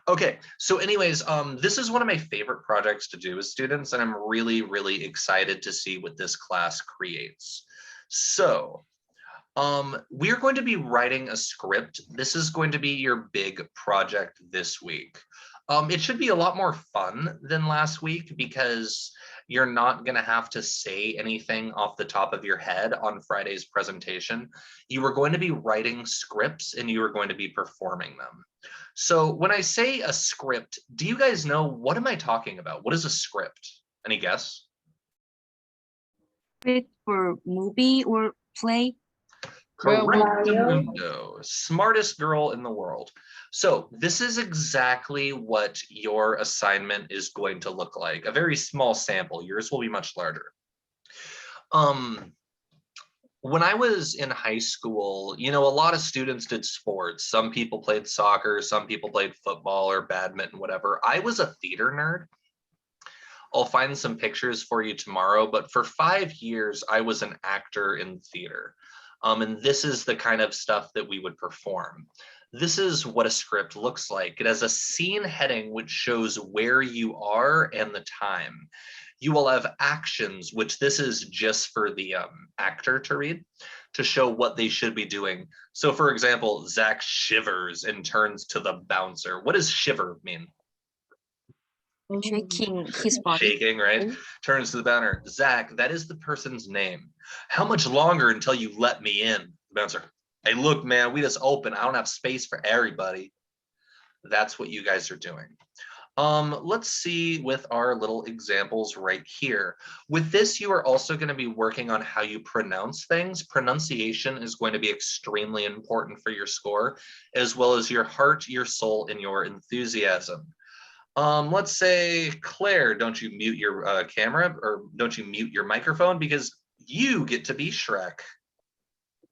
Okay, so anyways, this is one of my favorite projects to do with students, and I'm really, really excited to see what this class creates. So we're going to be writing a script. This is going to be your big project this week. It should be a lot more fun than last week because you're not going to have to say anything off the top of your head on Friday's presentation. You are going to be writing scripts and you are going to be performing them. So when I say a script, do you guys know what am I talking about? What is a script? Any guess? Script for movie or play? Correctamundo, smartest girl in the world. So this is exactly what your assignment is going to look like. A very small sample. Yours will be much larger. When I was in high school, you know, a lot of students did sports. Some people played soccer, some people played football or badminton, whatever. I was a theater nerd. I'll find some pictures for you tomorrow, but for 5 years, I was an actor in theater. And this is the kind of stuff that we would perform. This is what a script looks like. It has a scene heading which shows where you are and the time. You will have actions, which this is just for the actor to read, to show what they should be doing. So for example, Zach shivers and turns to the bouncer. What does shiver mean? Shaking his body. Shaking, right? Turns to the bouncer. Zach, that is the person's name. How much longer until you let me in? The bouncer. Hey, look, man, we just opened. I don't have space for everybody. That's what you guys are doing. Let's see with our little examples right here. With this, you are also going to be working on how you pronounce things. Pronunciation is going to be extremely important for your score, as well as your heart, your soul, and your enthusiasm. Let's say, Claire, don't you mute your camera or don't you mute your microphone because you get to be Shrek.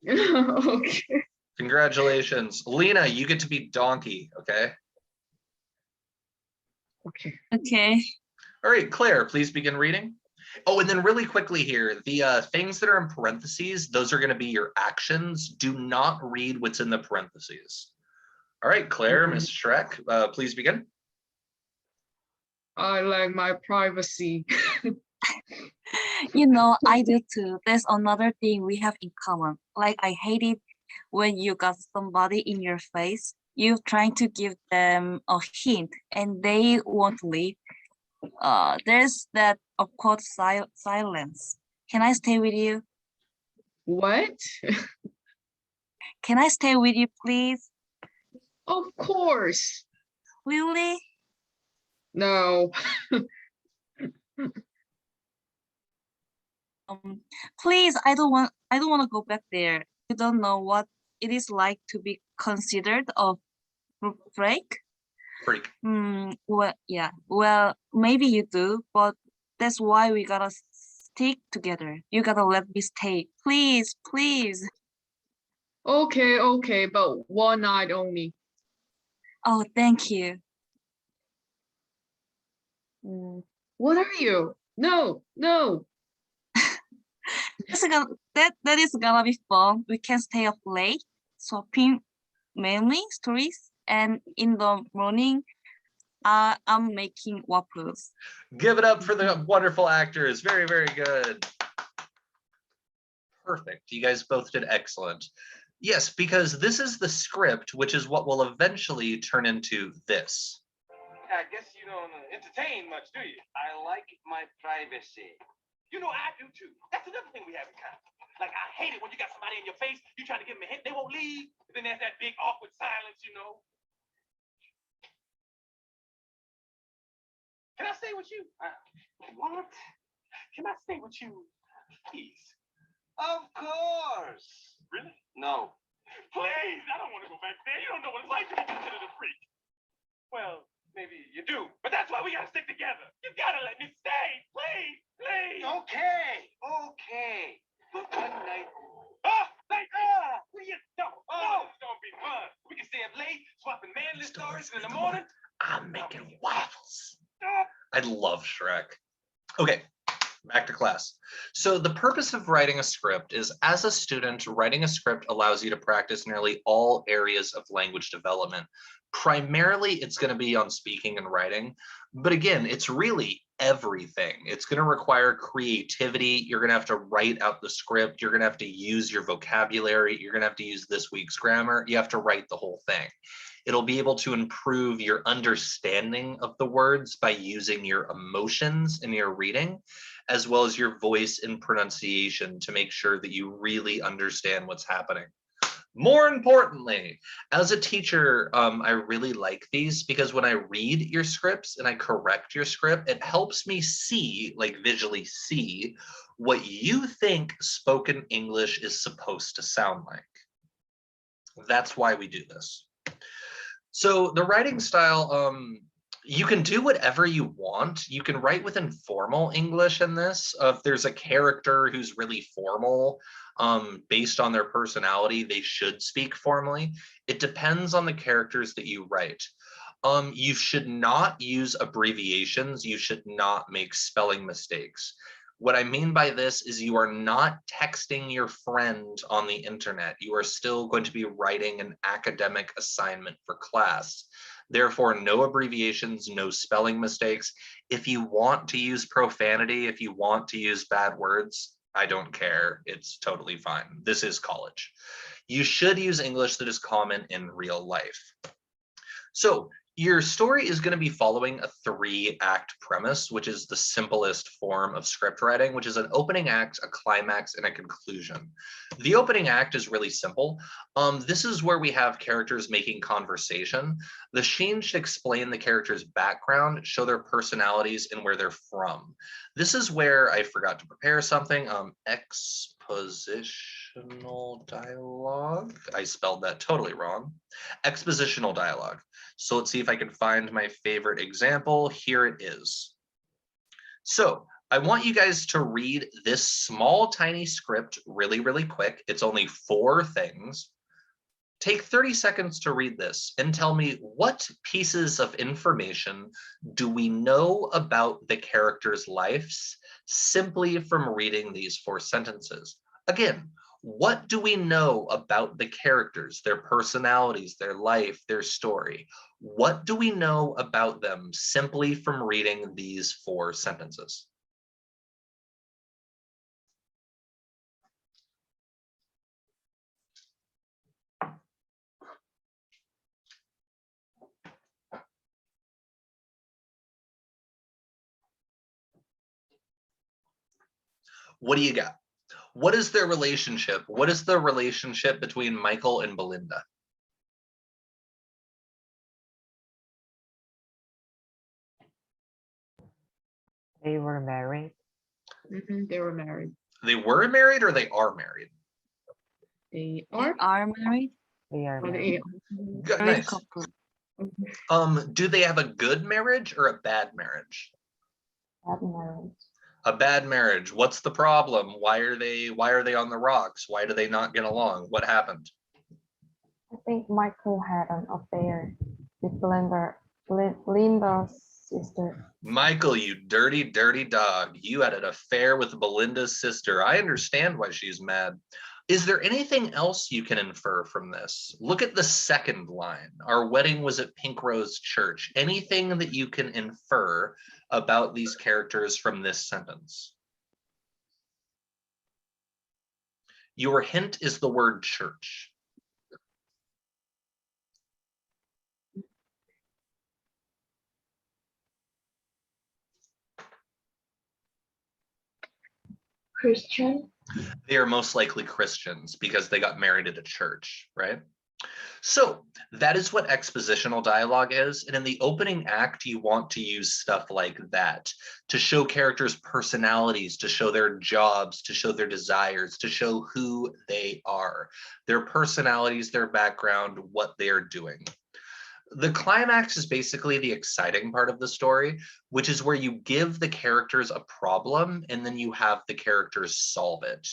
Okay. Congratulations. Lena, you get to be Donkey, okay? Okay. Okay. All right, Claire, please begin reading. Oh, and then really quickly here, the things that are in parentheses, those are going to be your actions. Do not read what's in the parentheses. All right, Claire, Miss Shrek, please begin. I like my privacy. You know, I do too. There's another thing we have in common. Like, I hate it when you got somebody in your face. You're trying to give them a hint and they won't leave. There's that awkward silence. Can I stay with you? What? Can I stay with you, please? Of course. Really? No. Please, I don't want to go back there. You don't know what it is like to be considered a freak. Freak. Well, yeah. Well, maybe you do, but that's why we gotta stick together. You gotta let me stay, please, please. Okay, but one night only. Oh, thank you. What are you? No. That is gonna be fun. We can stay up late, swapping mainly stories, and in the morning, I'm making waffles. Give it up for the wonderful actors. Very, very good. Perfect. You guys both did excellent. Yes, because this is the script, which is what will eventually turn into this. I guess you don't entertain much, do you? I like my privacy. You know, I do too. That's another thing we have in common. Like, I hate it when you got somebody in your face, you trying to give them a hint, they won't leave. And then there's that big awkward silence, you know. Can I stay with you? What? Can I stay with you, please? Of course. Really? No. Please, I don't want to go back there. You don't know what it's like to be considered a freak. Well, maybe you do, but that's why we gotta stick together. You gotta let me stay, please. Okay. One night. What do you know? No, it's gonna be fun. We can stay up late, swapping manly stories, and in the morning, I'm making waffles. I love Shrek. Okay, back to class. So the purpose of writing a script is, as a student, writing a script allows you to practice nearly all areas of language development. Primarily, it's going to be on speaking and writing. But again, it's really everything. It's going to require creativity. You're going to have to write out the script. You're going to have to use your vocabulary. You're going to have to use this week's grammar. You have to write the whole thing. It'll be able to improve your understanding of the words by using your emotions in your reading, as well as your voice and pronunciation to make sure that you really understand what's happening. More importantly, as a teacher, I really like these because when I read your scripts and I correct your script, it helps me see, like visually see, what you think spoken English is supposed to sound like. That's why we do this. So the writing style, you can do whatever you want. You can write with informal English in this. If there's a character who's really formal, based on their personality, they should speak formally. It depends on the characters that you write. You should not use abbreviations. You should not make spelling mistakes. What I mean by this is you are not texting your friend on the internet. You are still going to be writing an academic assignment for class. Therefore, no abbreviations, no spelling mistakes. If you want to use profanity, if you want to use bad words, I don't care. It's totally fine. This is college. You should use English that is common in real life. So your story is going to be following a 3-act premise, which is the simplest form of script writing, which is an opening act, a climax, and a conclusion. The opening act is really simple. This is where we have characters making conversation. The scene should explain the character's background, show their personalities, and where they're from. This is where I forgot to prepare something. Expositional dialogue. I spelled that totally wrong. Expositional dialogue. So let's see if I can find my favorite example. Here it is. So I want you guys to read this small, tiny script really, really quick. It's only 4 things. Take 30 seconds to read this and tell me what pieces of information do we know about the characters' lives simply from reading these 4 sentences. Again, what do we know about the characters, their personalities, their life, their story? What do we know about them simply from reading these 4 sentences? What do you got? What is their relationship? What is the relationship between Michael and Belinda? They were married. They were married. They were married or they are married? They They are. are married. They are Or married. they, Good, Married nice. couple. Do they have a good marriage or a bad marriage? Bad marriage. A bad marriage. What's the problem? Why are they on the rocks? Why do they not get along? What happened? I think Michael had an affair with Linda's sister. Michael, you dirty, dirty dog. You had an affair with Belinda's sister. I understand why she's mad. Is there anything else you can infer from this? Look at the second line. Our wedding was at Pink Rose Church. Anything that you can infer about these characters from this sentence? Your hint is the word church. Christian. They are most likely Christians because they got married at a church, right? So that is what expositional dialogue is. And in the opening act, you want to use stuff like that to show characters' personalities, to show their jobs, to show their desires, to show who they are, their personalities, their background, what they're doing. The climax is basically the exciting part of the story, which is where you give the characters a problem and then you have the characters solve it.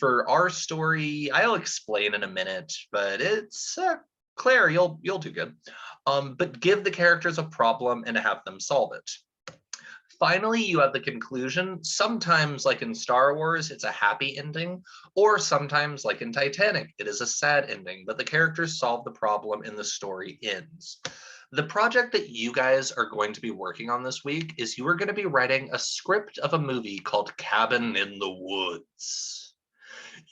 For our story, I'll explain in a minute, but it's Claire, you'll do good. But give the characters a problem and have them solve it. Finally, you have the conclusion. Sometimes, like in Star Wars, it's a happy ending, or sometimes, like in Titanic, it is a sad ending, but the characters solve the problem and the story ends. The project that you guys are going to be working on this week is you are going to be writing a script of a movie called Cabin in the Woods.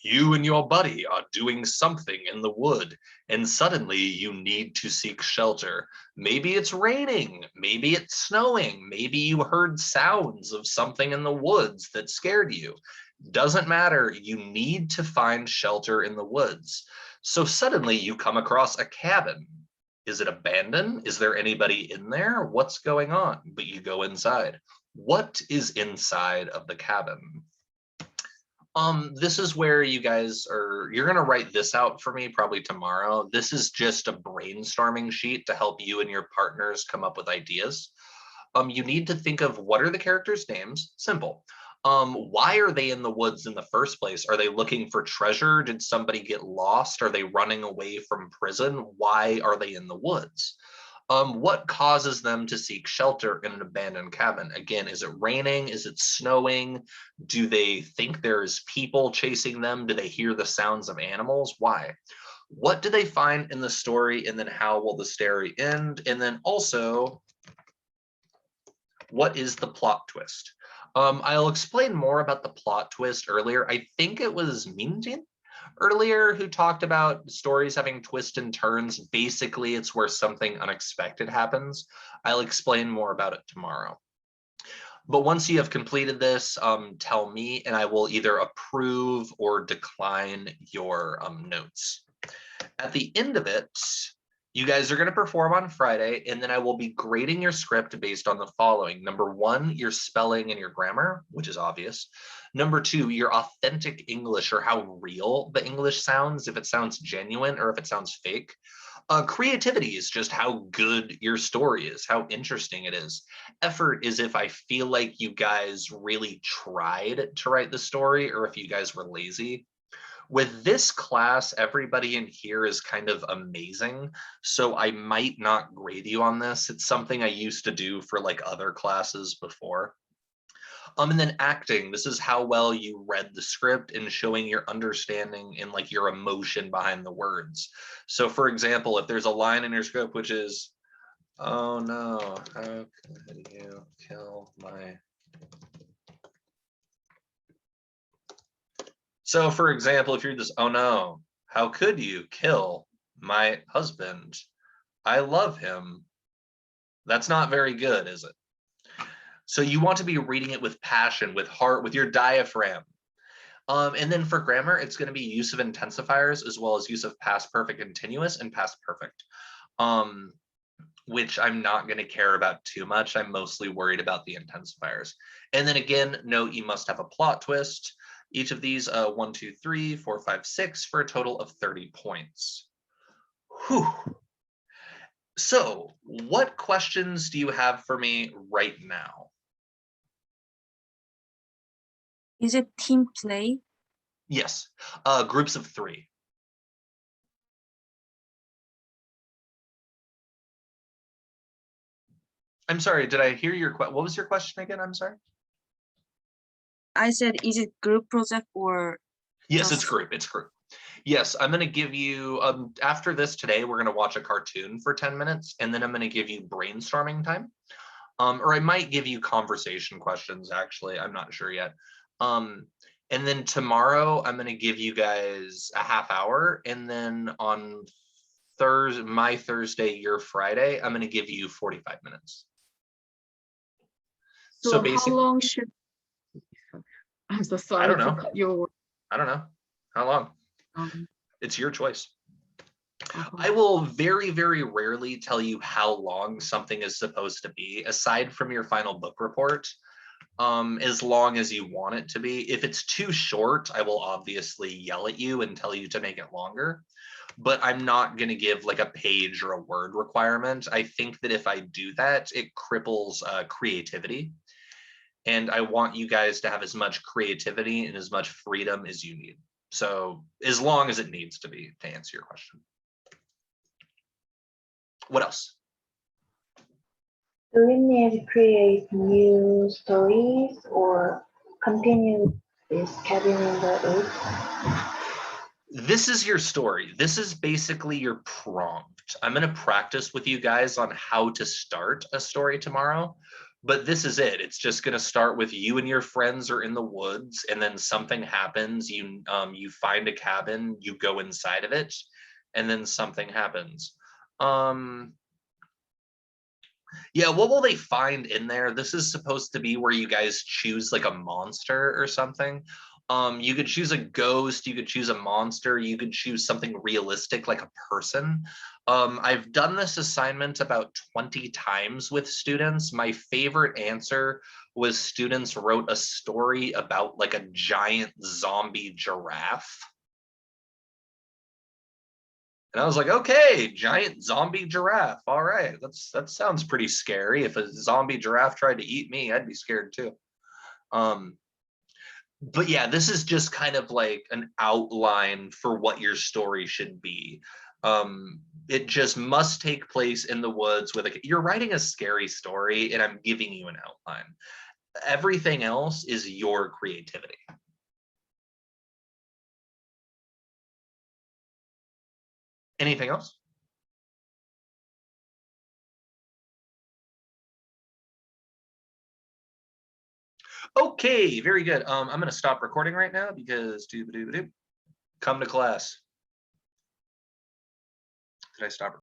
You and your buddy are doing something in the wood, and suddenly you need to seek shelter. Maybe it's raining, maybe it's snowing, maybe you heard sounds of something in the woods that scared you. Doesn't matter, you need to find shelter in the woods. So suddenly you come across a cabin. Is it abandoned? Is there anybody in there? What's going on? But you go inside. What is inside of the cabin? This is where you guys are, you're gonna write this out for me probably tomorrow. This is just a brainstorming sheet to help you and your partners come up with ideas. You need to think of what are the characters' names? Simple. Why are they in the woods in the first place? Are they looking for treasure? Did somebody get lost? Are they running away from prison? Why are they in the woods? What causes them to seek shelter in an abandoned cabin? Again, is it raining? Is it snowing? Do they think there's people chasing them? Do they hear the sounds of animals? Why? What do they find in the story? And then how will the story end? And then also, what is the plot twist? I'll explain more about the plot twist earlier. I think it was Minjin earlier who talked about stories having twists and turns. Basically, it's where something unexpected happens. I'll explain more about it tomorrow. But once you have completed this, tell me and I will either approve or decline your notes. At the end of it, you guys are going to perform on Friday, and then I will be grading your script based on the following. Number one, your spelling and your grammar, which is obvious. Number two, your authentic English, or how real the English sounds, if it sounds genuine or if it sounds fake. Creativity is just how good your story is, how interesting it is. Effort is if I feel like you guys really tried to write the story or if you guys were lazy. With this class, everybody in here is kind of amazing, so I might not grade you on this. It's something I used to do for like other classes before. And then acting, this is how well you read the script and showing your understanding and like your emotion behind the words. So for example, if there's a line in your script which is, oh no, how could you kill my... So for example, if you're this, oh no, how could you kill my husband? I love him. That's not very good, is it? So you want to be reading it with passion, with heart, with your diaphragm. And then for grammar, it's going to be use of intensifiers as well as use of past perfect continuous and past perfect, which I'm not going to care about too much. I'm mostly worried about the intensifiers. And then again, note you must have a plot twist. Each of these, 1, 2, 3, 4, 5, 6, for a total of 30 points. Whew. So what questions do you have for me right now? Is it team play? Yes, groups of 3. I'm sorry, did I hear your question? What was your question again? I'm sorry. I said, is it group project or? Yes, it's just- group. It's group. Yes, I'm going to give you, after this today, we're going to watch a cartoon for 10 minutes, and then I'm going to give you brainstorming time. Or I might give you conversation questions, actually. I'm not sure yet. And then tomorrow, I'm going to give you guys a half hour. And then on my Thursday, your Friday, I'm going to give you 45 minutes. So So how basically, long should? I'm so sorry. I don't to know. cut you. I don't know. How long? Um, It's your choice. uh-huh. I will very, very rarely tell you how long something is supposed to be, aside from your final book report, as long as you want it to be. If it's too short, I will obviously yell at you and tell you to make it longer, but I'm not going to give like a page or a word requirement. I think that if I do that, it cripples creativity. And I want you guys to have as much creativity and as much freedom as you need. So as long as it needs to be, to answer your question. What else? Do we need to create new stories or continue this cabin in the 8? This is your story. This is basically your prompt. I'm going to practice with you guys on how to start a story tomorrow, but this is it. It's just going to start with you and your friends are in the woods, and then something happens. You find a cabin, you go inside of it, and then something happens. Yeah, what will they find in there? This is supposed to be where you guys choose like a monster or something. You could choose a ghost, you could choose a monster, you could choose something realistic like a person. I've done this assignment about 20 times with students. My favorite answer was students wrote a story about like a giant zombie giraffe. And I was like, okay, giant zombie giraffe. All right, that sounds pretty scary. If a zombie giraffe tried to eat me, I'd be scared too. But yeah, this is just kind of like an outline for what your story should be. It just must take place in the woods with you're writing a scary story and I'm giving you an outline. Everything else is your creativity. Anything else? Okay, very good. I'm going to stop recording right now because come to class. Did I stop?